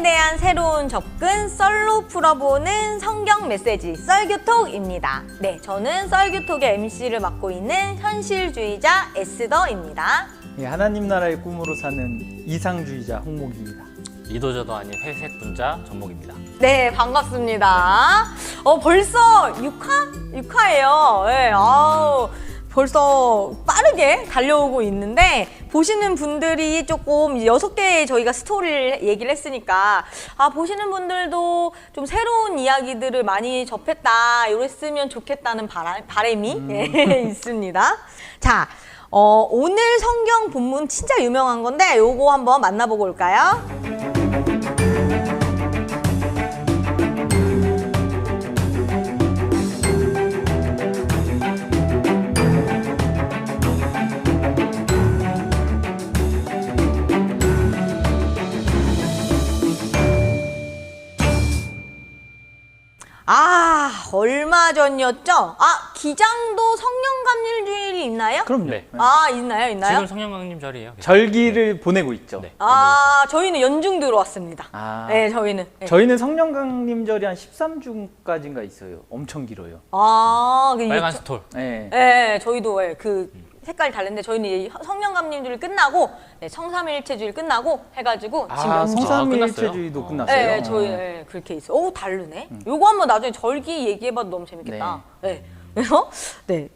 대한 새로운 접근, 썰로 풀어보는 성경 메시지 썰교톡입니다. 네, 저는 썰교톡의 MC를 맡고 있는 현실주의자 에스더입니다. 예, 하나님 나라의 꿈으로 사는 이상주의자 홍목입니다. 이도저도 아닌 회색 분자 전목입니다. 네, 반갑습니다. 벌써 6화예요. 네, 벌써 빠르게 달려오고 있는데 보시는 분들이 조금 6개의 저희가 스토리를 얘기를 했으니까 보시는 분들도 좀 새로운 이야기들을 많이 접했다, 이랬으면 좋겠다는 바람이 있습니다. 자, 오늘 성경 본문 진짜 유명한 건데 요거 한번 만나보고 올까요? 얼마 전이었죠? 기장도 성령감릴주일이 있나요? 그럼요. 네. 있나요? 지금 성령강림 자리예요. 절기를 보내고 있죠. 네. 저희는 연중 들어왔습니다. 네, 저희는. 네. 저희는 성령강림절이 한 13주까지인가 있어요. 엄청 길어요. 빨간 스톨. 네. 네, 저희도 그 색깔이 다른데 저희는 이제 성령감림주일 끝나고 성삼일체주일 끝나고 해가지고 지금 연중. 성삼일체주의도 끝났어요. 네, 저희 그렇게 있어요. 다르네. 요거 한번 나중에 절기 얘기해봐도 너무 재밌겠다. 네.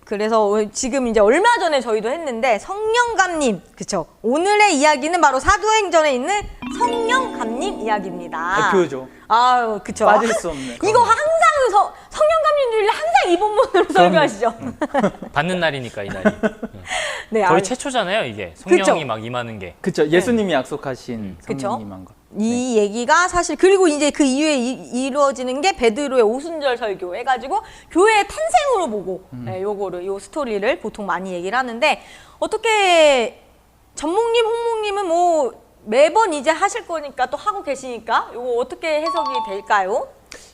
그래서 지금 이제 얼마 전에 저희도 했는데 성령감림, 그쵸? 오늘의 이야기는 바로 사도행전에 있는 성령감림 이야기입니다. 대표죠. 그쵸. 빠질 수 없는. 이거 항상 성령감림주일 항상 이 본문으로 설교하시죠. 받는 날이니까 이 날이. 네, 거의 최초잖아요, 이게. 성령이 그쵸? 막 임하는 게. 그쵸. 예수님이 약속하신 그쵸? 성령 임한 것. 이 얘기가 사실 그리고 이제 그 이후에 이루어지는 게 베드로의 오순절 설교 해가지고 교회의 탄생으로 보고 요 스토리를 보통 많이 얘기를 하는데 어떻게 전목님, 홍목님은 뭐 매번 이제 하실 거니까 또 하고 계시니까 요거 어떻게 해석이 될까요?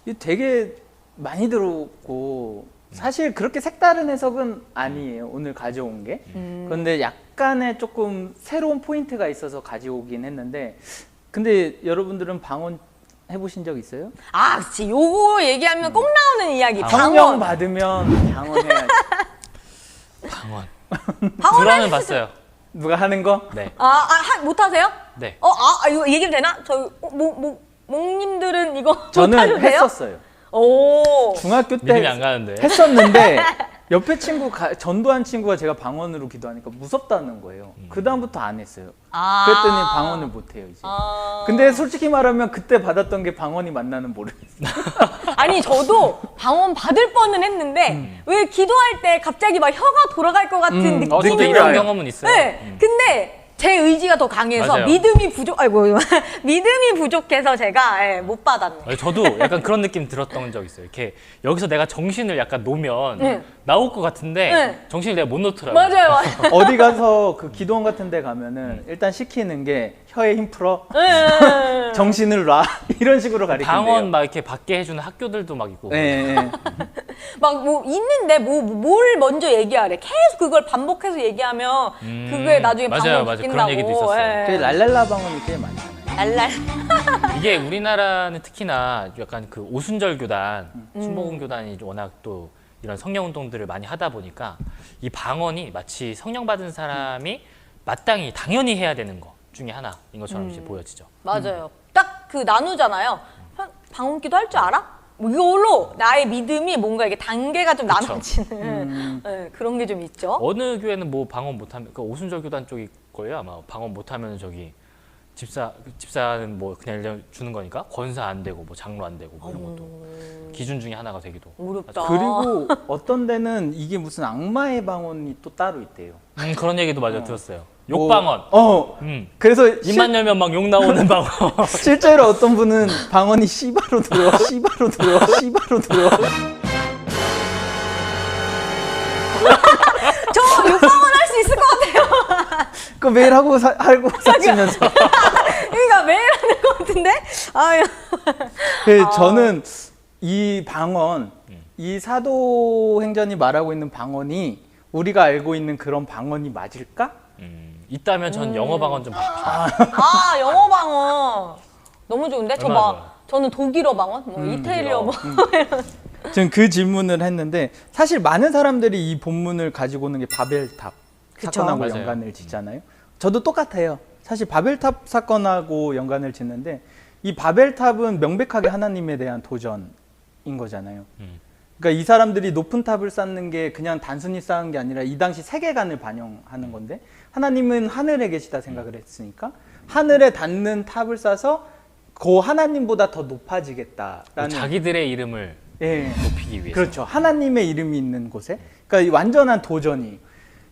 이게 되게 많이 들어오고 사실 그렇게 색다른 해석은 아니에요. 오늘 가져온 게. 그런데 약간의 조금 새로운 포인트가 있어서 가져오긴 했는데 근데 여러분들은 방언 해보신 적 있어요? 그치. 요거 얘기하면 꼭 나오는 이야기. 성령 받으면 방언해야지. 방언. 방언 봤어요. 누가 하는 거? 네. 못하세요? 네. 이거 얘기도 되나? 목님들은 이거 저는 못하셔도 돼요? 했었어요. 오. 중학교 믿음이 때 안 가는데. 했었는데 옆에 친구 전도한 친구가 제가 방언으로 기도하니까 무섭다는 거예요. 그 다음부터 안 했어요. 그랬더니 방언을 못 해요 이제. 근데 솔직히 말하면 그때 받았던 게 방언이 맞나는 모르겠어요. 아니 저도 방언 받을 뻔은 했는데 왜 기도할 때 갑자기 막 혀가 돌아갈 것 같은 느낌이 저도 느낌이 이런 와요. 경험은 있어요. 네. 근데 제 의지가 더 강해서 맞아요. 믿음이 부족해서 제가 못 받았네. 저도 약간 그런 느낌 들었던 적 있어요. 이렇게 여기서 내가 정신을 약간 놓으면 나올 것 같은데 정신을 내가 못 놓더라고요. 맞아요. 어디 가서 그 기도원 같은 데 가면은 일단 시키는 게 혀에 힘 풀어, 정신을 놔 이런 식으로 가르친대요. 방언 막 이렇게 받게 해주는 학교들도 막 있고. 네. 막 뭐 있는데 뭘 먼저 얘기하래. 계속 그걸 반복해서 얘기하면 그게 나중에 맞아요, 방언 맞아요. 바뀐다고. 그런 얘기도 있었어요. 그 랄랄라 방언이 제일 많잖아요. 랄랄. 이게 우리나라는 특히나 약간 그 오순절 교단, 순복음 교단이 워낙 또 이런 성령 운동들을 많이 하다 보니까 이 방언이 마치 성령 받은 사람이 마땅히 당연히 해야 되는 것 중에 하나인 것처럼 이제 보여지죠. 맞아요. 딱 그 나누잖아요. 방언기도 할 줄 알아? 뭐 이걸로 나의 믿음이 뭔가 이게 단계가 좀 그쵸. 나눠지는 그런 게 좀 있죠. 어느 교회는 뭐 방언 못하면, 그 오순절 교단 쪽일 거예요 아마. 방언 못하면 저기 집사는 뭐 그냥 주는 거니까 권사 안 되고 뭐 장로 안 되고 뭐 이런 것도 기준 중에 하나가 되기도. 어렵다. 그리고 어떤 데는 이게 무슨 악마의 방언이 또 따로 있대요. 그런 얘기도 맞아 들었어요. 욕방언. 그래서 입만 열면 막 욕 나오는 방언. 실제로 어떤 분은 방언이 씨바로 들어. 저 욕방언 할 수 있을 것 같아요. 그거 매일 하고 사시면서. 그러니까 매일 하는 것 같은데? 저는 이 방언, 이 사도행전이 말하고 있는 방언이 우리가 알고 있는 그런 방언이 맞을까? 있다면 전 영어 방언 좀 받고 싶어요. 영어 방언. 너무 좋은데? 얼마나 좋아요? 저는 독일어 방언, 뭐 이태리어 뭐 저는 그 질문을 했는데 사실 많은 사람들이 이 본문을 가지고 오는 게 바벨탑 그쵸. 사건하고 맞아요. 연관을 짓잖아요. 저도 똑같아요. 사실 바벨탑 사건하고 연관을 짓는데 이 바벨탑은 명백하게 하나님에 대한 도전인 거잖아요. 그러니까 이 사람들이 높은 탑을 쌓는 게 그냥 단순히 쌓은 게 아니라 이 당시 세계관을 반영하는 건데 하나님은 하늘에 계시다 생각을 했으니까 하늘에 닿는 탑을 쌓아서 그 하나님보다 더 높아지겠다라는 자기들의 이름을 예. 높이기 위해서. 그렇죠. 하나님의 이름이 있는 곳에. 그러니까 이 완전한 도전이.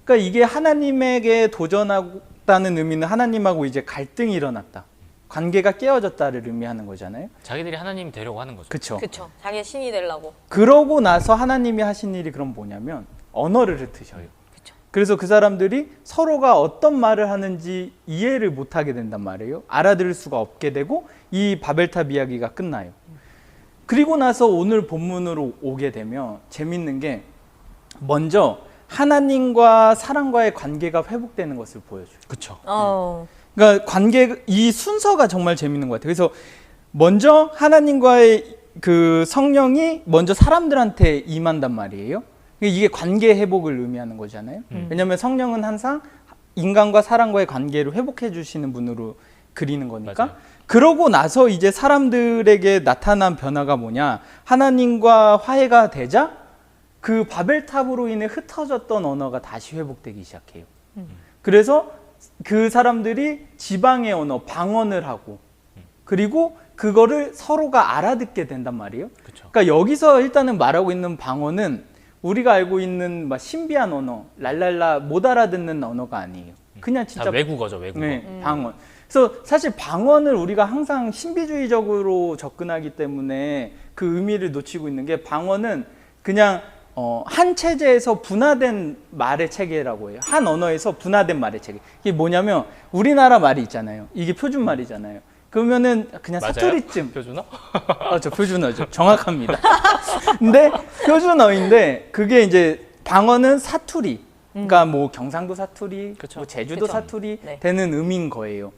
그러니까 이게 하나님에게 도전하다는 의미는 하나님하고 이제 갈등이 일어났다. 관계가 깨어졌다를 의미하는 거잖아요. 자기들이 하나님 되려고 하는 거죠. 그렇죠. 그쵸. 자기가 신이 되려고. 그러고 나서 하나님이 하신 일이 그럼 뭐냐면 언어를 흩으셔요. 그쵸. 그래서 그 사람들이 서로가 어떤 말을 하는지 이해를 못하게 된단 말이에요. 알아들을 수가 없게 되고 이 바벨탑 이야기가 끝나요. 그리고 나서 오늘 본문으로 오게 되면 재밌는 게 먼저 하나님과 사람과의 관계가 회복되는 것을 보여줘요. 그렇죠. 그러니까 이 순서가 정말 재밌는 것 같아요. 그래서 먼저 하나님과의 그 성령이 먼저 사람들한테 임한단 말이에요. 이게 관계 회복을 의미하는 거잖아요. 왜냐하면 성령은 항상 인간과 사람과의 관계를 회복해 주시는 분으로 그리는 거니까. 맞아요. 그러고 나서 이제 사람들에게 나타난 변화가 뭐냐? 하나님과 화해가 되자 그 바벨탑으로 인해 흩어졌던 언어가 다시 회복되기 시작해요. 그래서 그 사람들이 지방의 언어, 방언을 하고 그리고 그거를 서로가 알아듣게 된단 말이에요. 그쵸. 그러니까 여기서 일단은 말하고 있는 방언은 우리가 알고 있는 막 신비한 언어, 랄랄라 못 알아듣는 언어가 아니에요. 그냥 다 진짜 외국어죠, 외국어. 네, 방언. 그래서 사실 방언을 우리가 항상 신비주의적으로 접근하기 때문에 그 의미를 놓치고 있는 게 방언은 그냥 한 체제에서 분화된 말의 체계라고 해요. 한 언어에서 분화된 말의 체계. 이게 뭐냐면 우리나라 말이 있잖아요. 이게 표준 말이잖아요. 그러면은 그냥 맞아요? 사투리쯤. 표준어? 저 표준어죠. 정확합니다. 근데 표준어인데 그게 이제 방언은 사투리. 그러니까 뭐 경상도 사투리, 그쵸. 뭐 제주도 그쵸. 사투리 네. 되는 의미인 거예요.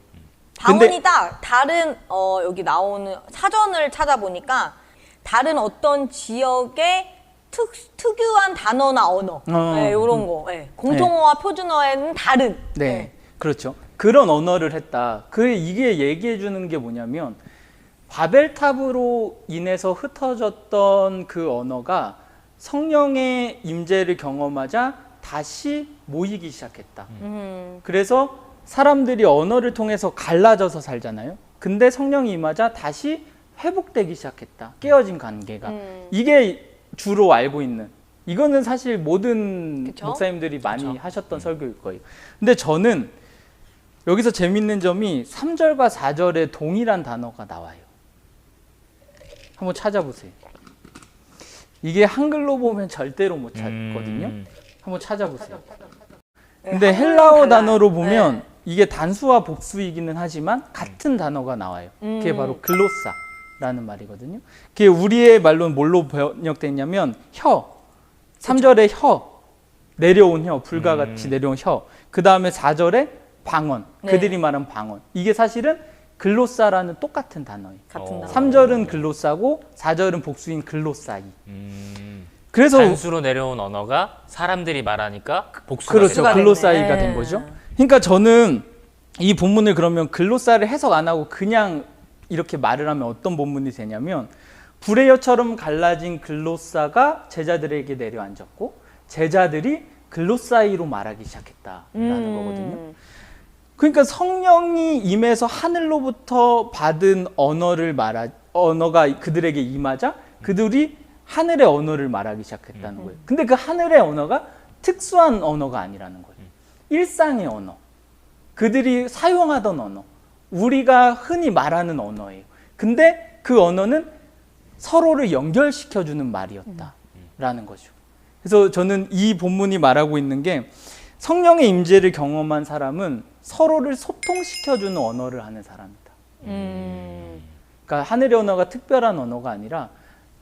방언이 다른 여기 나오는 사전을 찾아보니까 다른 어떤 지역의 특유한 단어나 언어 네, 이런 거 공통어와 표준어에는 다른 네, 그렇죠. 그런 언어를 했다. 이게 얘기해 주는 게 뭐냐면 바벨탑으로 인해서 흩어졌던 그 언어가 성령의 임재를 경험하자 다시 모이기 시작했다. 그래서 사람들이 언어를 통해서 갈라져서 살잖아요. 근데 성령이 임하자 다시 회복되기 시작했다. 깨어진 관계가. 이게 주로 알고 있는, 이거는 사실 모든 그쵸? 목사님들이 많이 그쵸. 하셨던 설교일 거예요. 근데 저는 여기서 재밌는 점이 3절과 4절에 동일한 단어가 나와요. 한번 찾아보세요. 이게 한글로 보면 절대로 못 찾거든요. 한번 찾아보세요. 근데 헬라어 단어로 보면 이게 단수와 복수이기는 하지만 같은 단어가 나와요. 그게 바로 글로사라는 말이거든요. 그게 우리의 말로는 뭘로 번역됐냐면 혀. 3절에 혀, 내려온 혀, 불과 같이 내려온 혀. 그 다음에 4절에 방언, 네. 그들이 말한 방언. 이게 사실은 글로사라는 똑같은 단어예요. 같은 단어. 3절은 글로사고 4절은 복수인 글로사이. 그래서 단수로 내려온 언어가 사람들이 말하니까 복수가 그렇죠. 되죠. 됐네. 글로사이가 네. 된 거죠. 그러니까 저는 이 본문을 그러면 글로사를 해석 안 하고 그냥 이렇게 말을 하면 어떤 본문이 되냐면 불의 혀처럼 갈라진 글로사가 제자들에게 내려앉았고 제자들이 글로사이로 말하기 시작했다라는 거거든요. 그러니까 성령이 임해서 하늘로부터 받은 언어가 그들에게 임하자 그들이 하늘의 언어를 말하기 시작했다는 거예요. 근데 그 하늘의 언어가 특수한 언어가 아니라는 거예요. 일상의 언어. 그들이 사용하던 언어. 우리가 흔히 말하는 언어예요. 근데 그 언어는 서로를 연결시켜주는 말이었다라는 거죠. 그래서 저는 이 본문이 말하고 있는 게 성령의 임재를 경험한 사람은 서로를 소통시켜주는 언어를 하는 사람이다. 그러니까 하늘의 언어가 특별한 언어가 아니라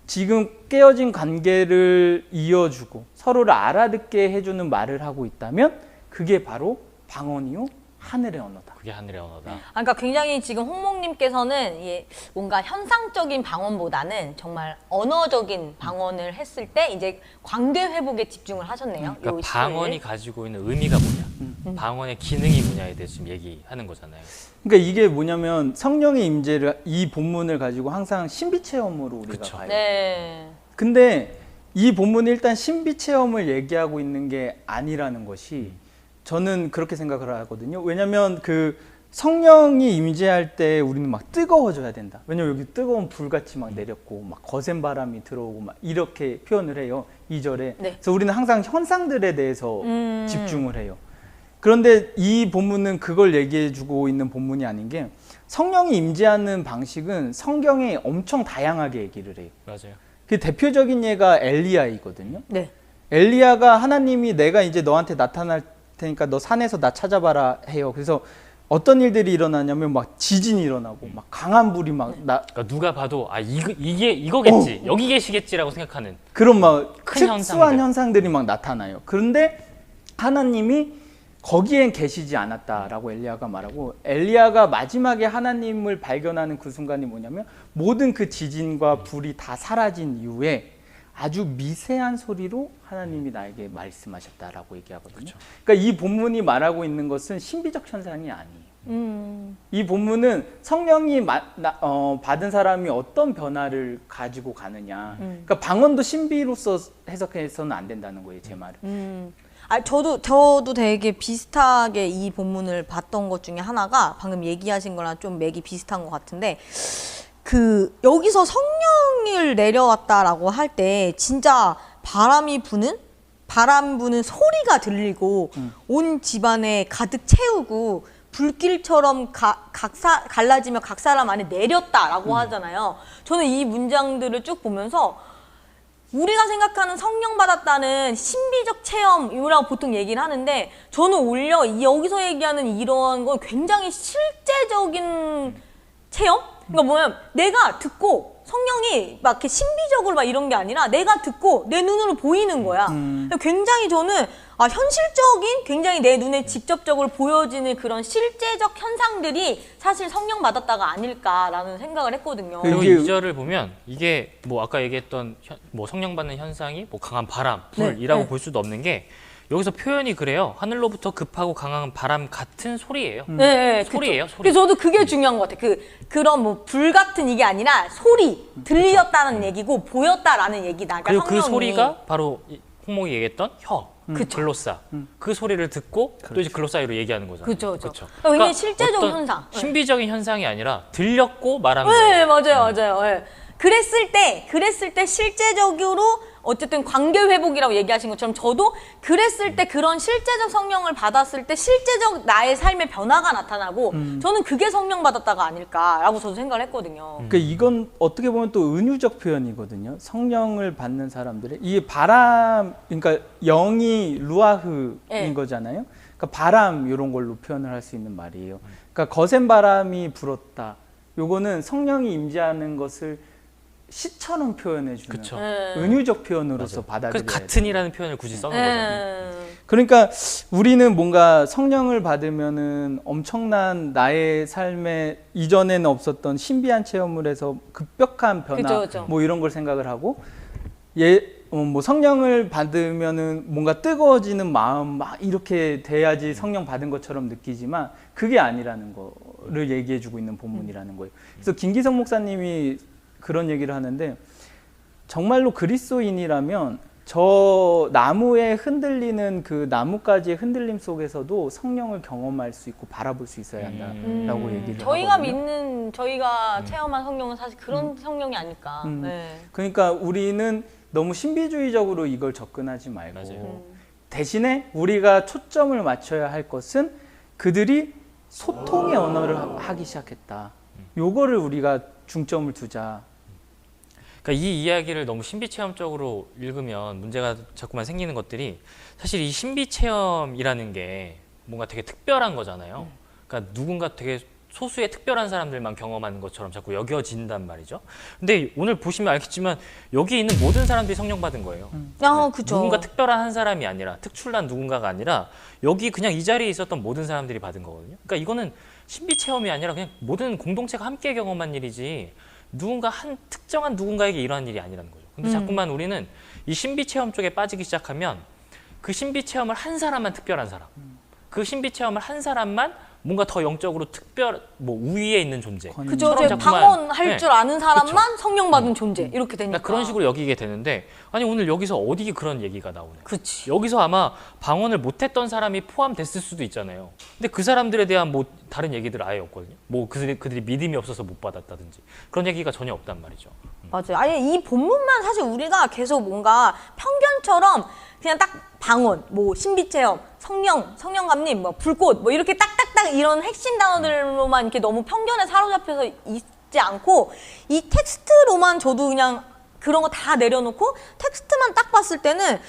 지금 깨어진 관계를 이어주고 서로를 알아듣게 해주는 말을 하고 있다면 그게 바로 방언이요 하늘의 언어다. 그게 하늘의 언어다. 그러니까 굉장히 지금 홍목님께서는 뭔가 현상적인 방언보다는 정말 언어적인 방언을 했을 때 이제 관계 회복에 집중을 하셨네요. 그러니까 요 방언이 시를. 가지고 있는 의미가 뭐냐, 방언의 기능이 뭐냐에 대해서 지금 얘기하는 거잖아요. 그러니까 이게 뭐냐면 성령의 임재를 이 본문을 가지고 항상 신비 체험으로 우리가 그쵸. 봐요. 네. 근데 이 본문이 일단 신비 체험을 얘기하고 있는 게 아니라는 것이 저는 그렇게 생각을 하거든요. 왜냐하면 그 성령이 임재할 때 우리는 막 뜨거워져야 된다. 왜냐면 여기 뜨거운 불같이 막 내렸고 막 거센 바람이 들어오고 막 이렇게 표현을 해요. 2절에. 네. 그래서 우리는 항상 현상들에 대해서 집중을 해요. 그런데 이 본문은 그걸 얘기해 주고 있는 본문이 아닌 게 성령이 임재하는 방식은 성경에 엄청 다양하게 얘기를 해요. 맞아요. 그 대표적인 예가 엘리야이거든요. 네. 엘리야가 하나님이 내가 이제 너한테 나타날 테니까 너 산에서 나 찾아봐라 해요. 그래서 어떤 일들이 일어나냐면 막 지진이 일어나고 막 강한 불이 막 그러니까 누가 봐도 아 이게 이거겠지, 여기 계시겠지라고 생각하는 그런 막 큰 특수한 현상들이 막 나타나요. 그런데 하나님이 거기엔 계시지 않았다라고 엘리야가 말하고, 엘리야가 마지막에 하나님을 발견하는 그 순간이 뭐냐면 모든 그 지진과 불이 다 사라진 이후에 아주 미세한 소리로 하나님이 나에게 말씀하셨다라고 얘기하거든요. 그렇죠. 그러니까 이 본문이 말하고 있는 것은 신비적 현상이 아니에요. 이 본문은 성령이 받은 사람이 어떤 변화를 가지고 가느냐. 그러니까 방언도 신비로서 해석해서는 안 된다는 거예요, 제 말은. 저도 되게 비슷하게 이 본문을 봤던 것 중에 하나가 방금 얘기하신 거랑 좀 맥이 비슷한 것 같은데, 여기서 성령을 내려왔다라고 할 때 진짜 바람 부는 소리가 들리고 온 집안에 가득 채우고 불길처럼 갈라지며 각 사람 안에 내렸다라고 하잖아요. 저는 이 문장들을 쭉 보면서 우리가 생각하는 성령 받았다는 신비적 체험이라고 보통 얘기를 하는데, 저는 오히려 여기서 얘기하는 이런 건 굉장히 실제적인 체험? 그러니까 뭐냐면 내가 듣고 성령이 막 이렇게 신비적으로 막 이런 게 아니라 내가 듣고 내 눈으로 보이는 거야. 굉장히 저는 현실적인, 굉장히 내 눈에 직접적으로 보여지는 그런 실제적 현상들이 사실 성령 받았다가 아닐까라는 생각을 했거든요. 그리고 이게- 2절을 보면 이게 뭐 아까 얘기했던 뭐 성령 받는 현상이 뭐 강한 바람, 불이라고 네. 볼 수도 없는 게, 여기서 표현이 그래요. 하늘로부터 급하고 강한 바람 같은 소리예요. 네, 소리예요, 그쵸. 소리. 그래서 저도 그게 중요한 것 같아요. 그런 뭐 불 같은 이게 아니라 소리, 들렸다는 얘기고 보였다라는 얘기다. 그러니까 그리고 그 성령이. 소리가 바로 홍목이 얘기했던 글로사. 그 소리를 듣고 또 이제 글로사이로 얘기하는 거잖아요. 그쵸. 그쵸. 굉장히 실제적 어떤 현상. 네. 신비적인 현상이 아니라 들렸고 말한 네, 거예요. 맞아요. 네. 그랬을 때 실제적으로 어쨌든 관계 회복이라고 얘기하신 것처럼 저도 그랬을 때 그런 실제적 성령을 받았을 때 실제적 나의 삶의 변화가 나타나고 저는 그게 성령 받았다가 아닐까라고 저도 생각을 했거든요. 그러니까 이건 어떻게 보면 또 은유적 표현이거든요. 성령을 받는 사람들의 이 바람, 그러니까 영이 루아흐인 네. 거잖아요. 그러니까 바람 이런 걸로 표현을 할 수 있는 말이에요. 그러니까 거센 바람이 불었다. 요거는 성령이 임재하는 것을 시처럼 표현해 주는 그쵸. 은유적 표현으로서 그래서 받아들여야 돼요. 같은이라는 표현을 굳이 써놓은 거잖아요. 그러니까 우리는 뭔가 성령을 받으면은 엄청난 나의 삶에 이전에는 없었던 신비한 체험을 해서 급격한 변화, 그쵸. 뭐 이런 걸 생각을 하고, 뭐 성령을 받으면은 뭔가 뜨거워지는 마음 막 이렇게 돼야지 성령 받은 것처럼 느끼지만 그게 아니라는 거를 얘기해주고 있는 본문이라는 거예요. 그래서 김기성 목사님이 그런 얘기를 하는데, 정말로 그리스도인이라면 저 나무에 흔들리는 그 나뭇가지의 흔들림 속에서도 성령을 경험할 수 있고 바라볼 수 있어야 한다라고 얘기를 저희가 하거든요. 저희가 체험한 성령은 사실 그런 성령이 아닐까. 네. 그러니까 우리는 너무 신비주의적으로 이걸 접근하지 말고 맞아요. 대신에 우리가 초점을 맞춰야 할 것은 그들이 소통의 언어를 하기 시작했다. 요거를 우리가 중점을 두자. 그러니까 이 이야기를 너무 신비 체험적으로 읽으면 문제가 자꾸만 생기는 것들이, 사실 이 신비 체험이라는 게 뭔가 되게 특별한 거잖아요. 그러니까 누군가 되게 소수의 특별한 사람들만 경험하는 것처럼 자꾸 여겨진단 말이죠. 근데 오늘 보시면 알겠지만 여기 있는 모든 사람들이 성령받은 거예요. 그죠. 누군가 특별한 한 사람이 아니라 특출난 누군가가 아니라 여기 그냥 이 자리에 있었던 모든 사람들이 받은 거거든요. 그러니까 이거는 신비 체험이 아니라 그냥 모든 공동체가 함께 경험한 일이지 누군가 한 특정한 누군가에게 일어난 일이 아니라는 거죠. 근데 자꾸만 우리는 이 신비 체험 쪽에 빠지기 시작하면 그 신비 체험을 한 사람만 특별한 사람, 그 신비 체험을 한 사람만 뭔가 더 영적으로 특별, 뭐 우위에 있는 존재. 그죠. 처럼 이제 자꾸만- 방언할 네. 줄 아는 사람만 성령 받은 존재 이렇게 되니까. 그러니까 그런 식으로 여기게 되는데 아니 오늘 여기서 어디 그런 얘기가 나오네. 그치. 여기서 아마 방언을 못했던 사람이 포함됐을 수도 있잖아요. 근데 그 사람들에 대한 뭐 다른 얘기들 아예 없거든요. 뭐 그들이 믿음이 없어서 못 받았다든지 그런 얘기가 전혀 없단 말이죠. 맞아요. 아니 이 본문만 사실 우리가 계속 뭔가 편견처럼 그냥 딱 방언, 뭐 신비체험, 성령감림, 뭐 불꽃, 뭐 이렇게 딱딱딱 이런 핵심 단어들로만 이렇게 너무 편견에 사로잡혀서 있지 않고 이 텍스트로만 저도 그냥 그런 거 다 내려놓고 텍스트만 딱 봤을 때는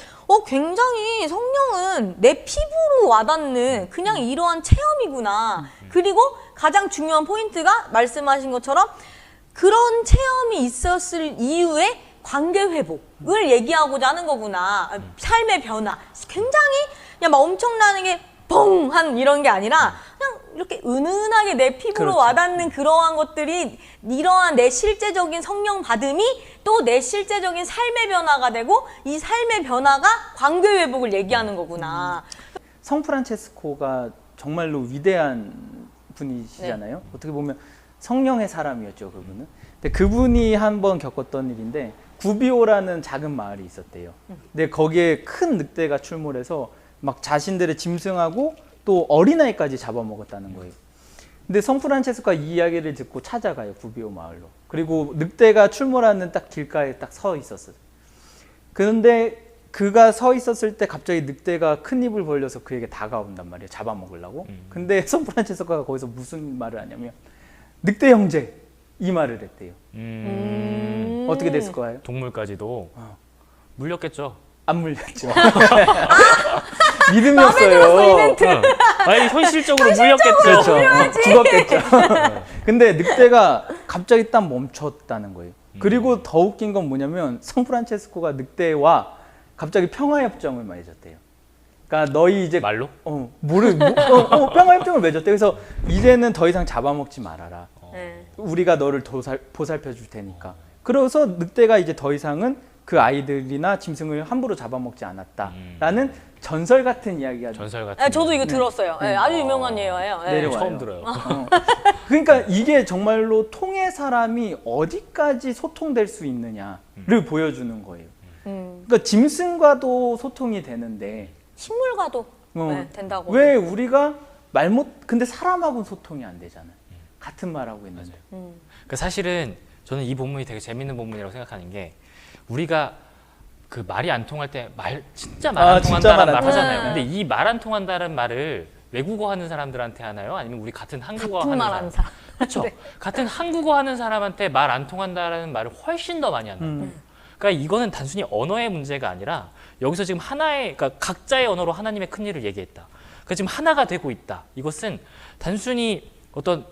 굉장히 성령은 내 피부로 와닿는 그냥 이러한 체험이구나. 그리고 가장 중요한 포인트가 말씀하신 것처럼 그런 체험이 있었을 이후에 관계 회복을 얘기하고자 하는 거구나. 삶의 변화. 굉장히 그냥 막 엄청나는 게 뻥한 이런 게 아니라 그냥 이렇게 은은하게 내 피부로 그렇죠. 와닿는 그러한 것들이 이러한 내 실제적인 성령 받음이 또 내 실제적인 삶의 변화가 되고 이 삶의 변화가 관계 회복을 얘기하는 거구나. 성 프란체스코가 정말로 위대한 분이시잖아요. 어떻게 보면 성령의 사람이었죠, 그분은. 근데 그분이 한번 겪었던 일인데 구비오라는 작은 마을이 있었대요. 근데 거기에 큰 늑대가 출몰해서 막 자신들의 짐승하고 또 어린아이까지 잡아먹었다는 거예요. 근데 성 프란체스코가 이 이야기를 듣고 찾아가요, 구비오 마을로. 그리고 늑대가 출몰하는 딱 길가에 딱 서 있었어요. 그런데 그가 서 있었을 때 갑자기 늑대가 큰 입을 벌려서 그에게 다가온단 말이에요, 잡아먹으려고. 근데 성 프란체스코가 거기서 무슨 말을 하냐면 늑대 형제 이 말을 했대요. 어떻게 됐을까요? 동물까지도 물렸겠죠. 안 물렸죠. 믿음이 없어요. 아니 현실적으로 물렸겠죠. 그렇죠. 죽었겠죠. 근데 늑대가 갑자기 딱 멈췄다는 거예요. 그리고 더 웃긴 건 뭐냐면 성 프란체스코가 늑대와 갑자기 평화협정을 맺었대요. 그러니까 너희 이제 말로? 평화협정을 맺었대요. 그래서 이제는 더 이상 잡아먹지 말아라. 네. 우리가 너를 보살펴 줄 테니까. 그래서 늑대가 이제 더 이상은 그 아이들이나 짐승을 함부로 잡아먹지 않았다라는 전설 같은 이야기가 전설 같은. 네, 저도 이거 들었어요. 네, 아주 유명한 예화예요. 네. 내려와요. 처음 들어요. 그러니까 이게 정말로 통의 사람이 어디까지 소통될 수 있느냐를 보여주는 거예요. 그러니까 짐승과도 소통이 되는데 식물과도 된다고. 왜 우리가 근데 사람하고는 소통이 안 되잖아요. 같은 말하고 있는데. 그러니까 사실은 저는 이 본문이 되게 재밌는 본문이라고 생각하는 게 우리가 그 말이 안 통할 때 진짜 말 안 통한다는 말 하잖아요. 근데 이 말 안 통한다는 말을 외국어 하는 사람들한테 하나요? 아니면 우리 같은 한국어 같은 하는 말 하는 사람. 그렇죠. 네. 같은 한국어 하는 사람한테 말 안 통한다는 말을 훨씬 더 많이 한다. 그러니까 이거는 단순히 언어의 문제가 아니라 여기서 지금 그러니까 각자의 언어로 하나님의 큰 일을 얘기했다. 그러니까 지금 하나가 되고 있다. 이것은 단순히 어떤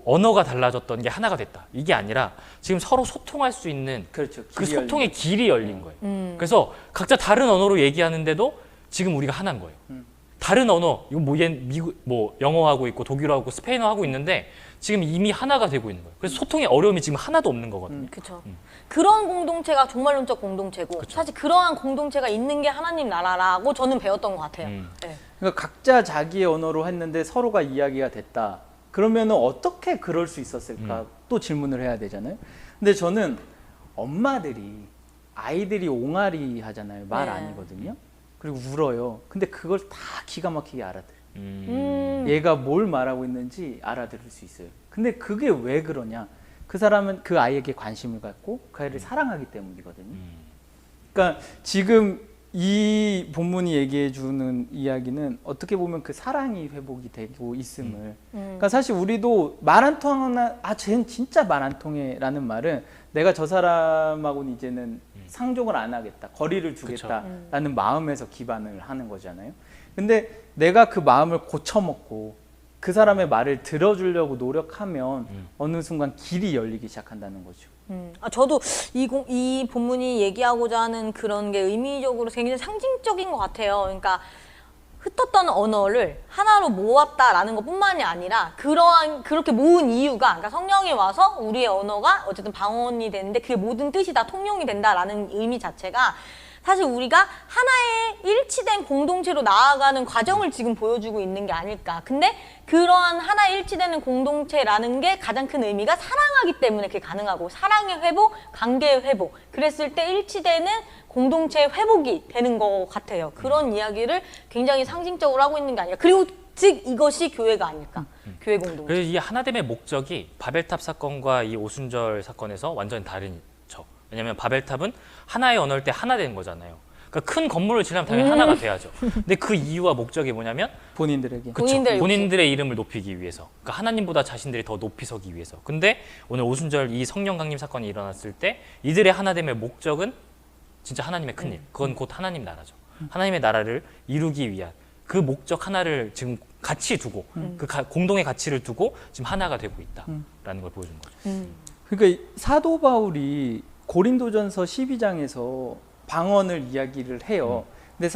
언어가 달라졌던 게 하나가 됐다. 이게 아니라 지금 서로 소통할 수 있는 그렇죠. 그 소통의 길이 열린 거예요. 그래서 각자 다른 언어로 얘기하는데도 지금 우리가 하나인 거예요. 다른 언어, 이거 미국 영어 하고 있고 독일어 하고 스페인어 하고 있는데 지금 이미 하나가 되고 있는 거예요. 그래서 소통의 어려움이 지금 하나도 없는 거거든요. 그렇죠. 그런 공동체가 종말론적 공동체고 사실 그러한 공동체가 있는 게 하나님 나라라고 저는 배웠던 것 같아요. 네. 그러니까 각자 자기의 언어로 했는데 서로가 이야기가 됐다. 그러면은 어떻게 그럴 수 있었을까? 또 질문을 해야 되잖아요. 근데 저는 엄마들이 아이들이 옹알이 하잖아요. 말 네. 아니거든요. 그리고 울어요. 근데 그걸 다 기가 막히게 알아들어요. 음. 얘가 뭘 말하고 있는지 알아들을 수 있어요. 근데 그게 왜 그러냐? 그 사람은 그 아이에게 관심을 갖고 그 아이를 사랑하기 때문이거든요. 그러니까 지금 이 본문이 얘기해 주는 이야기는 어떻게 보면 그 사랑이 회복이 되고 있음을. 그러니까 사실 우리도 말 안 통하나, 쟤는 진짜 말 안 통해 라는 말은 내가 저 사람하고는 이제는 상종을 안 하겠다, 거리를 두겠다라는 마음에서 기반을 하는 거잖아요. 근데 내가 그 마음을 고쳐먹고 그 사람의 말을 들어주려고 노력하면 어느 순간 길이 열리기 시작한다는 거죠. 저도 이 본문이 얘기하고자 하는 그런 게 의미적으로 굉장히 상징적인 것 같아요. 그러니까 흩었던 언어를 하나로 모았다라는 것뿐만이 아니라 그렇게 모은 이유가, 그러니까 성령이 와서 우리의 언어가 어쨌든 방언이 되는데 그게 모든 뜻이 다 통용이 된다라는 의미 자체가 사실 우리가 하나의 일치된 공동체로 나아가는 과정을 지금 보여주고 있는 게 아닐까. 근데 그러한 하나의 일치되는 공동체라는 게 가장 큰 의미가 사랑하기 때문에 그게 가능하고, 사랑의 회복, 관계의 회복, 그랬을 때 일치되는 공동체의 회복이 되는 것 같아요. 그런 이야기를 굉장히 상징적으로 하고 있는 게 아닐까. 그리고 즉 이것이 교회가 아닐까. 교회 공동체. 그래서 이 하나됨의 목적이 바벨탑 사건과 이 오순절 사건에서 완전히 다른 죠. 왜냐하면 바벨탑은 하나의 언어일 때 하나 되는 거잖아요. 그러니까 큰 건물을 지으려면 당연히 하나가 돼야죠. 근데 그 이유와 목적이 뭐냐면 본인들에게. 그쵸. 본인들의 이름을 높이기 위해서. 그러니까 하나님보다 자신들이 더 높이 서기 위해서. 근데 오늘 오순절 이 성령 강림 사건이 일어났을 때 이들의 하나됨의 목적은 진짜 하나님의 큰일. 그건 곧 하나님 나라죠. 하나님의 나라를 이루기 위한 그 목적 하나를 지금 같이 두고 공동의 가치를 두고 지금 하나가 되고 있다라는 걸 보여준 거죠. 그러니까 사도 바울이 고린도전서 12장에서 방언을 이야기를 해요. 근데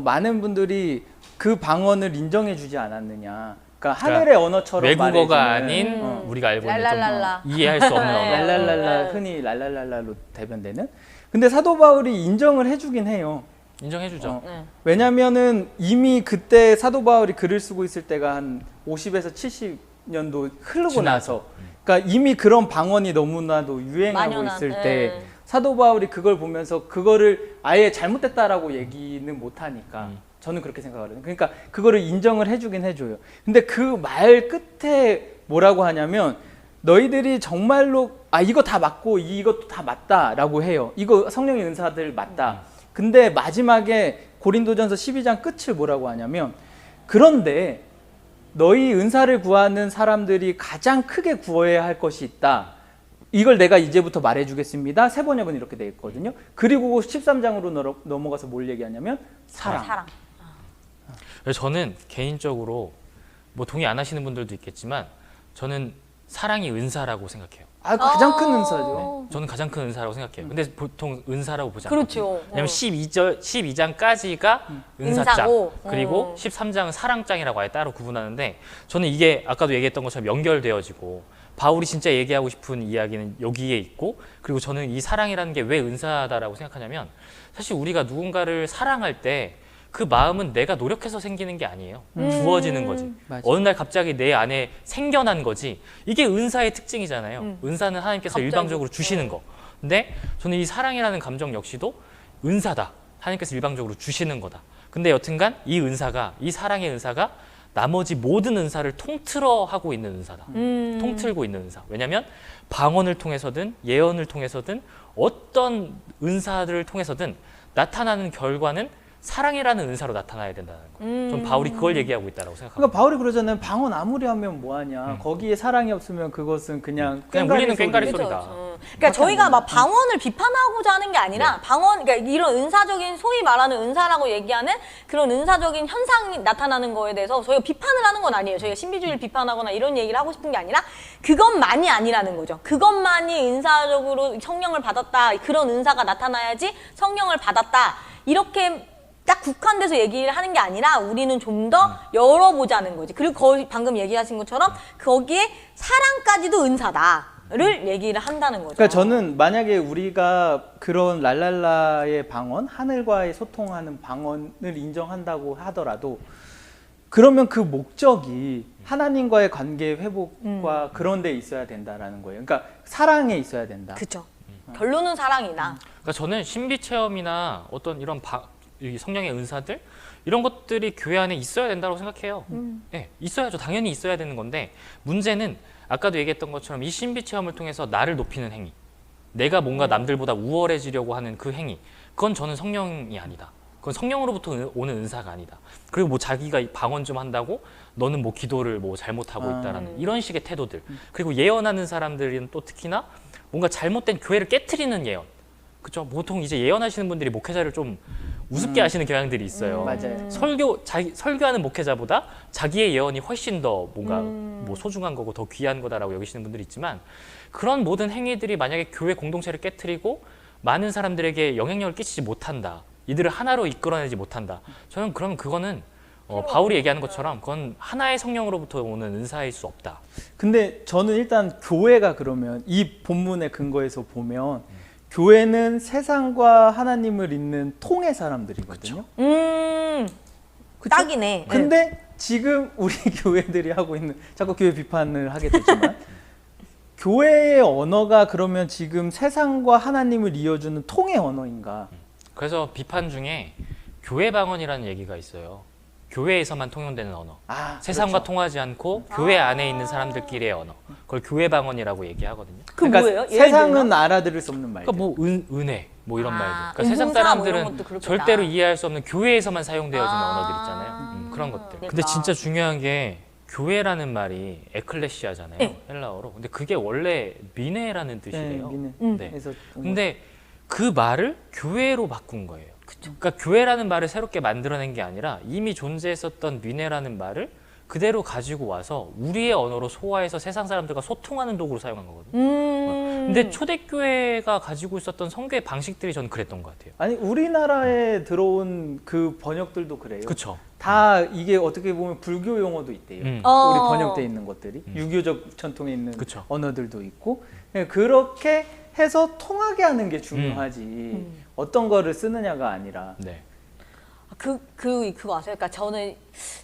많은 분들이 그 방언을 인정해 주지 않았느냐. 그러니까 하늘의 언어처럼 외국어가 말해주는, 아닌 우리가 알고 있는 랄랄랄라. 좀 이해할 수 없는 언어. 랄랄랄라, 흔히 랄랄랄라로 대변되는. 근데 사도 바울이 인정을 해주긴 해요. 인정해주죠. 왜냐면은 이미 그때 사도 바울이 글을 쓰고 있을 때가 한 50에서 70년도 흐르고 지나서. 나서, 그러니까 이미 그런 방언이 너무나도 유행하고 만연한, 있을 때 사도 바울이 그걸 보면서 그거를 아예 잘못됐다라고 얘기는 못하니까 저는 그렇게 생각하거든요. 그러니까 그거를 인정을 해주긴 해줘요. 근데 그 말 끝에 뭐라고 하냐면 너희들이 정말로 이거 다 맞고 이것도 다 맞다라고 해요. 이거 성령의 은사들 맞다. 근데 마지막에 고린도전서 12장 끝을 뭐라고 하냐면 그런데 너희 은사를 구하는 사람들이 가장 크게 구해야 할 것이 있다. 이걸 내가 이제부터 말해주겠습니다. 새 번역은 이렇게 되어 있거든요. 그리고 13장으로 넘어가서 뭘 얘기하냐면 사랑. 그래서 저는 개인적으로 뭐 동의 안 하시는 분들도 있겠지만 저는 사랑이 은사라고 생각해요. 가장 큰 은사죠. 저는 가장 큰 은사라고 생각해요. 근데 보통 은사라고 보지 않아요. 그렇죠. 왜냐면 12장까지가 은사장, 은사고. 그리고 13장은 사랑장이라고 아예 따로 구분하는데 저는 이게 아까도 얘기했던 것처럼 연결되어지고 바울이 진짜 얘기하고 싶은 이야기는 여기에 있고, 그리고 저는 이 사랑이라는 게 왜 은사다라고 생각하냐면 사실 우리가 누군가를 사랑할 때 그 마음은 내가 노력해서 생기는 게 아니에요. 주어지는 거지. 맞아. 어느 날 갑자기 내 안에 생겨난 거지. 이게 은사의 특징이잖아요. 은사는 하나님께서 갑자기. 일방적으로 주시는 거. 근데 저는 이 사랑이라는 감정 역시도 은사다. 하나님께서 일방적으로 주시는 거다. 근데 여튼간 이 은사가, 이 사랑의 은사가 나머지 모든 은사를 통틀어 하고 있는 은사다. 통틀고 있는 은사. 왜냐하면 방언을 통해서든 예언을 통해서든 어떤 은사들을 통해서든 나타나는 결과는 사랑이라는 은사로 나타나야 된다는 거예요. 전 바울이 그걸 얘기하고 있다고 생각합니다. 그러니까 바울이 그러잖아요. 방언 아무리 하면 뭐하냐. 거기에 사랑이 없으면 그것은 그냥 울리는 꽹과리 소리. 소리다. 그러니까 저희가 막 방언을 비판하고자 하는 게 아니라 그러니까 이런 은사적인, 소위 말하는 은사라고 얘기하는 그런 은사적인 현상이 나타나는 거에 대해서 저희가 비판을 하는 건 아니에요. 저희가 신비주의를 비판하거나 이런 얘기를 하고 싶은 게 아니라 그것만이 아니라는 거죠. 그것만이 은사적으로 성령을 받았다, 그런 은사가 나타나야지 성령을 받았다, 이렇게 딱 국한돼서 얘기를 하는 게 아니라 우리는 좀 더 열어보자는 거지. 그리고 거의 방금 얘기하신 것처럼 거기에 사랑까지도 은사다를 얘기를 한다는 거죠. 그러니까 저는 만약에 우리가 그런 랄랄라의 방언, 하늘과의 소통하는 방언을 인정한다고 하더라도 그러면 그 목적이 하나님과의 관계 회복과 그런 데 있어야 된다라는 거예요. 그러니까 사랑에 있어야 된다. 그렇죠. 결론은 사랑이다. 그러니까 저는 신비 체험이나 어떤 이런 이 성령의 은사들 이런 것들이 교회 안에 있어야 된다고 생각해요. 네, 있어야죠. 당연히 있어야 되는 건데 문제는 아까도 얘기했던 것처럼 이 신비 체험을 통해서 나를 높이는 행위, 내가 뭔가 남들보다 우월해지려고 하는 그 행위, 그건 저는 성령이 아니다. 그건 성령으로부터 오는 은사가 아니다. 그리고 뭐 자기가 방언 좀 한다고 너는 뭐 기도를 뭐 잘못하고 있다라는 이런 식의 태도들. 그리고 예언하는 사람들은 또 특히나 뭔가 잘못된 교회를 깨트리는 예언. 그렇죠? 보통 이제 예언하시는 분들이 목회자를 좀 우습게 하시는 경향들이 있어요. 맞아요. 설교하는 목회자보다 자기의 예언이 훨씬 더 뭔가 뭐 소중한 거고 더 귀한 거다라고 여기시는 분들이 있지만 그런 모든 행위들이 만약에 교회 공동체를 깨트리고 많은 사람들에게 영향력을 끼치지 못한다. 이들을 하나로 이끌어내지 못한다. 저는 그러면 그거는 바울이 얘기하는 것처럼 그건 하나의 성령으로부터 오는 은사일 수 없다. 근데 저는 일단 교회가 그러면 이 본문의 근거에서 보면 교회는 세상과 하나님을 잇는 통의 사람들이거든요. 그쵸? 딱이네. 근데 지금 우리 교회들이 하고 있는 자꾸 교회 비판을 하게 되지만 교회의 언어가 그러면 지금 세상과 하나님을 이어주는 통의 언어인가? 그래서 비판 중에 교회 방언이라는 얘기가 있어요. 교회에서만 통용되는 언어. 세상과 그렇죠. 통하지 않고 교회 안에 있는 사람들끼리의 언어. 그걸 교회 방언이라고 얘기하거든요. 그 뭐예요? 예를 세상은 들면? 알아들을 수 없는 말들. 그러니까 뭐 은혜 뭐 이런 말들. 그러니까 세상 은사 뭐 이런 사람들은 것도 그렇겠다. 절대로 이해할 수 없는 교회에서만 사용되어지는 언어들 있잖아요. 그런 것들. 근데 그러니까. 진짜 중요한 게 교회라는 말이 에클레시아잖아요. 네. 헬라어로. 근데 그게 원래 미네라는 뜻이래요. 네. 그래서 근데 그 말을 교회로 바꾼 거예요. 그러니까 교회라는 말을 새롭게 만들어낸 게 아니라 이미 존재했었던 미네라는 말을 그대로 가지고 와서 우리의 언어로 소화해서 세상 사람들과 소통하는 도구로 사용한 거거든요. 근데 초대교회가 가지고 있었던 성교의 방식들이 저는 그랬던 것 같아요. 아니 우리나라에 들어온 그 번역들도 그래요. 그렇죠. 다 이게 어떻게 보면 불교 용어도 있대요. 우리 번역돼 있는 것들이 유교적 전통에 있는 그쵸. 언어들도 있고 그렇게 해서 통하게 하는 게 중요하지 어떤 거를 쓰느냐가 아니라. 네. 그거 아세요? 그러니까 저는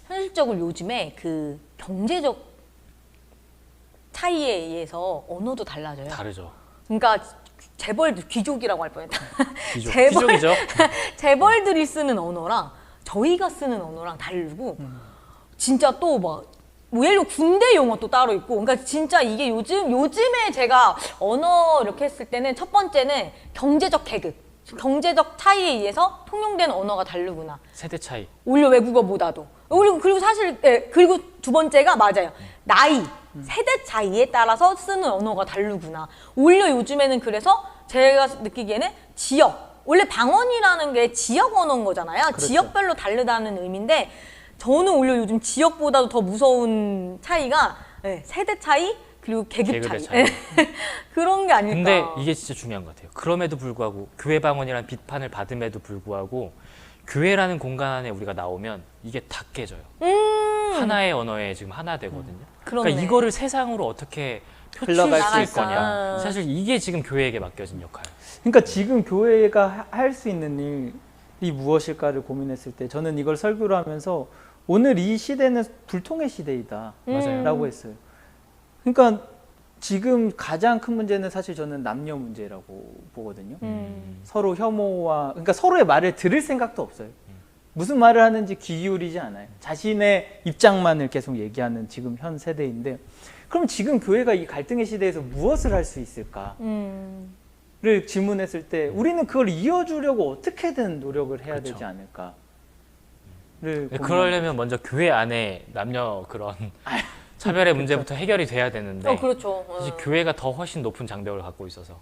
현실적으로 요즘에 그 경제적 차이에 의해서 언어도 달라져요. 다르죠. 그러니까 재벌들 귀족이라고 할 뻔했다. 귀족. 재벌- 귀족이죠. 재벌들이 쓰는 언어랑 저희가 쓰는 언어랑 다르고 진짜 또 막 뭐 예를 들어 군대 용어 또 따로 있고 그러니까 진짜 이게 요즘에 제가 언어 이렇게 했을 때는 첫 번째는 경제적 계급 경제적 차이에 의해서 통용되는 언어가 다르구나. 세대 차이. 오히려 외국어보다도. 그리고 사실, 그리고 두 번째가 맞아요. 나이, 세대 차이에 따라서 쓰는 언어가 다르구나. 오히려 요즘에는 그래서 제가 느끼기에는 지역, 원래 방언이라는 게 지역 언어인 거잖아요. 그렇죠. 지역별로 다르다는 의미인데 저는 오히려 요즘 지역보다도 더 무서운 차이가 세대 차이, 그리고 계급 계급의 차이. 차이. 그런 게 아닐까. 근데 이게 진짜 중요한 것 같아요. 그럼에도 불구하고 교회 방언이라는 비판을 받음에도 불구하고 교회라는 공간 안에 우리가 나오면 이게 다 깨져요. 하나의 언어에 지금 하나 되거든요. 그렇네. 그러니까 이거를 세상으로 어떻게 흘러갈 수 표출시킬 있을까. 거냐. 사실 이게 지금 교회에게 맡겨진 역할. 그러니까 지금 교회가 할 수 있는 일이 무엇일까를 고민했을 때 저는 이걸 설교를 하면서 오늘 이 시대는 불통의 시대이다 맞아요. 라고 했어요. 그러니까 지금 가장 큰 문제는 사실 저는 남녀 문제라고 보거든요. 서로 혐오와 그러니까 서로의 말을 들을 생각도 없어요. 무슨 말을 하는지 귀 기울이지 않아요. 자신의 입장만을 계속 얘기하는 지금 현 세대인데 그럼 지금 교회가 이 갈등의 시대에서 무엇을 할 수 있을까를 질문했을 때 우리는 그걸 이어주려고 어떻게든 노력을 해야 그렇죠. 되지 않을까. 그러려면 먼저 교회 안에 남녀 그런 차별의 문제부터 해결이 돼야 되는데 그렇죠. 사실 교회가 더 훨씬 높은 장벽을 갖고 있어서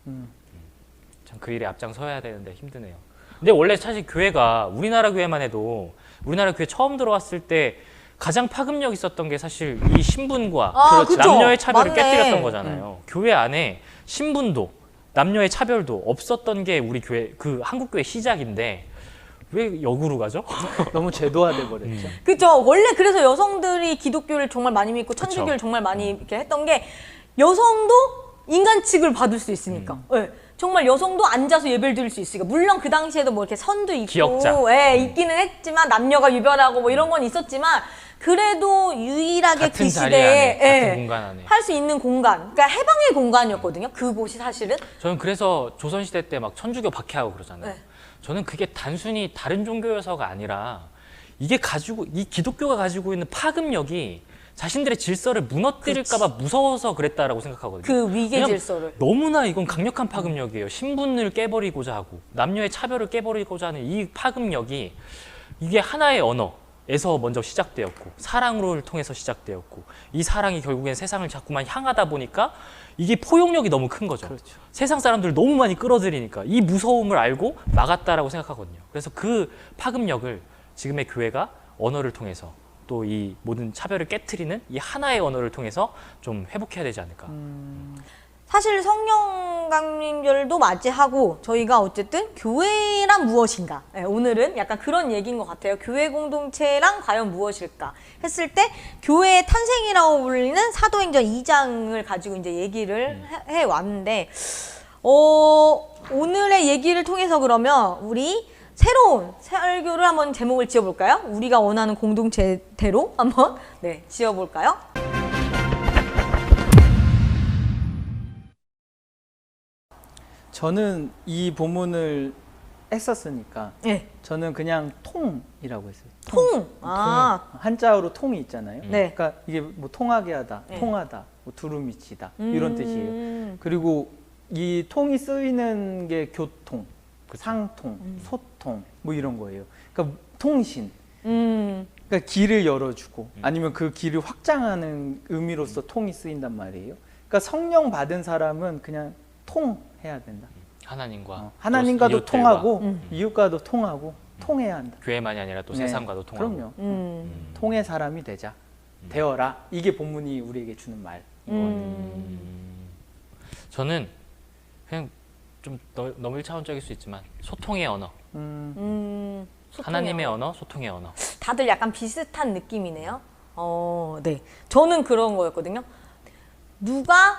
참 그 일에 앞장서야 되는데 힘드네요. 근데 원래 사실 교회가 우리나라 교회만 해도 우리나라 교회 처음 들어왔을 때 가장 파급력 있었던 게 사실 이 신분과 그쵸. 남녀의 차별을 맞네. 깨뜨렸던 거잖아요. 교회 안에 신분도 남녀의 차별도 없었던 게 우리 교회 그 한국 교회 시작인데 왜 역으로 가죠? 너무 제도화돼 버렸죠. 그렇죠. 원래 그래서 여성들이 기독교를 정말 많이 믿고 천주교를 그쵸. 정말 많이 이렇게 했던 게 여성도 인간 취급을 받을 수 있으니까. 네. 정말 여성도 앉아서 예배를 드릴 수 있으니까. 물론 그 당시에도 뭐 이렇게 선도 있고, 기역자. 있기는 했지만 남녀가 유별하고 뭐 이런 건 있었지만 그래도 유일하게 같은 그 자리 시대에 안에, 같은 공간 안에. 할 수 있는 공간. 그러니까 해방의 공간이었거든요. 그곳이 사실은. 저는 그래서 조선시대 때 막 천주교 박해하고 그러잖아요. 네. 저는 그게 단순히 다른 종교여서가 아니라 이게 가지고 이 기독교가 가지고 있는 파급력이 자신들의 질서를 무너뜨릴까봐 무서워서 그랬다라고 생각하거든요. 그 위계 왜냐면 질서를. 너무나 이건 강력한 파급력이에요. 신분을 깨버리고자 하고 남녀의 차별을 깨버리고자 하는 이 파급력이 이게 하나의 언어, 에서 먼저 시작되었고 사랑을 통해서 시작되었고 이 사랑이 결국엔 세상을 자꾸만 향하다 보니까 이게 포용력이 너무 큰 거죠. 그렇죠. 세상 사람들을 너무 많이 끌어들이니까 이 무서움을 알고 막았다라고 생각하거든요. 그래서 그 파급력을 지금의 교회가 언어를 통해서 또 이 모든 차별을 깨트리는 이 하나의 언어를 통해서 좀 회복해야 되지 않을까. 사실 성령 강림절도 맞이하고 저희가 어쨌든 교회란 무엇인가, 오늘은 약간 그런 얘기인 것 같아요. 교회 공동체란 과연 무엇일까 했을 때 교회의 탄생이라고 불리는 사도행전 2장을 가지고 이제 얘기를 해 왔는데 오늘의 얘기를 통해서 그러면 우리 새로운 설교를 한번 제목을 지어볼까요? 우리가 원하는 공동체대로 한번 지어볼까요? 저는 이 본문을 했었으니까 네. 저는 그냥 통이라고 했어요. 통. 아. 한자어로 통이 있잖아요. 네. 그러니까 이게 뭐 통하게 하다, 네. 통하다, 뭐 두루미치다 이런 뜻이에요. 음. 그리고 이 통이 쓰이는 게 교통, 상통, 소통 뭐 이런 거예요. 그러니까 통신. 그러니까 길을 열어주고 아니면 그 길을 확장하는 의미로서 통이 쓰인단 말이에요. 그러니까 성령 받은 사람은 그냥 통해야 된다. 또 하나님과도 이웃들과, 통하고 이웃과도 통하고 통해야 한다. 교회만이 아니라 또 네, 세상과도 통하고. 그럼요. 통의 사람이 되자. 되어라. 이게 본문이 우리에게 주는 말이거든요. 저는 그냥 좀 너무 1차원적일 수 있지만 소통의 언어. 하나님의 언어, 소통의 언어. 다들 약간 비슷한 느낌이네요. 네. 저는 그런 거였거든요. 누가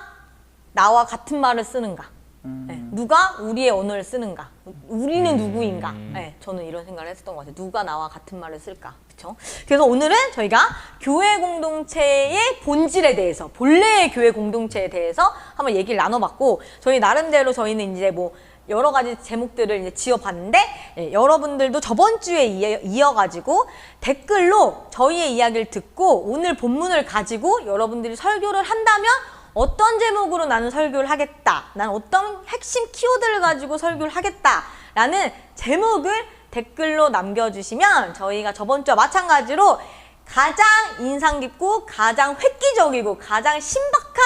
나와 같은 말을 쓰는가? 네. 누가 우리의 언어를 쓰는가? 우리는 누구인가? 네. 저는 이런 생각을 했었던 것 같아요. 누가 나와 같은 말을 쓸까? 그렇죠? 그래서 오늘은 저희가 교회 공동체의 본질에 대해서, 본래의 교회 공동체에 대해서 한번 얘기를 나눠봤고, 저희 나름대로 저희는 이제 뭐 여러 가지 제목들을 이제 지어봤는데, 여러분들도 저번 주에 이어가지고 댓글로 저희의 이야기를 듣고 오늘 본문을 가지고 여러분들이 설교를 한다면 어떤 제목으로 나는 설교를 하겠다, 난 어떤 핵심 키워드를 가지고 설교를 하겠다라는 제목을 댓글로 남겨주시면 저희가 저번 주와 마찬가지로 가장 인상 깊고 가장 획기적이고 가장 신박한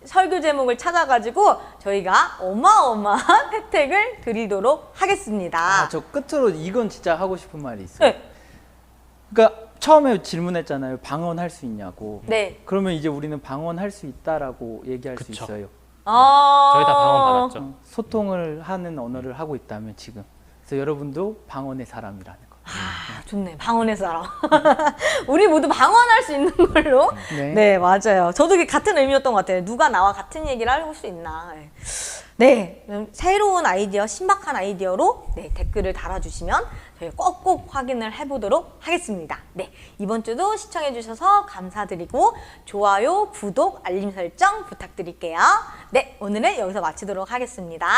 설교 제목을 찾아가지고 저희가 어마어마한 혜택을 드리도록 하겠습니다. 저 끝으로 이건 진짜 하고 싶은 말이 있어요. 네. 그러니까 처음에 질문했잖아요. 방언할 수 있냐고. 네. 그러면 이제 우리는 방언할 수 있다라고 얘기할 수 그쵸. 있어요. 저희 다 방언 받았죠. 소통을 하는 언어를 하고 있다면 지금. 그래서 여러분도 방언의 사람이라는 거. 좋네. 방언의 사람. 우리 모두 방언할 수 있는 걸로. 네. 네, 맞아요. 저도 그게 같은 의미였던 것 같아요. 누가 나와 같은 얘기를 할 수 있나. 네, 새로운 아이디어, 신박한 아이디어로 댓글을 달아주시면 저희 꼭꼭 확인을 해보도록 하겠습니다. 네, 이번 주도 시청해주셔서 감사드리고 좋아요, 구독, 알림 설정 부탁드릴게요. 네, 오늘은 여기서 마치도록 하겠습니다.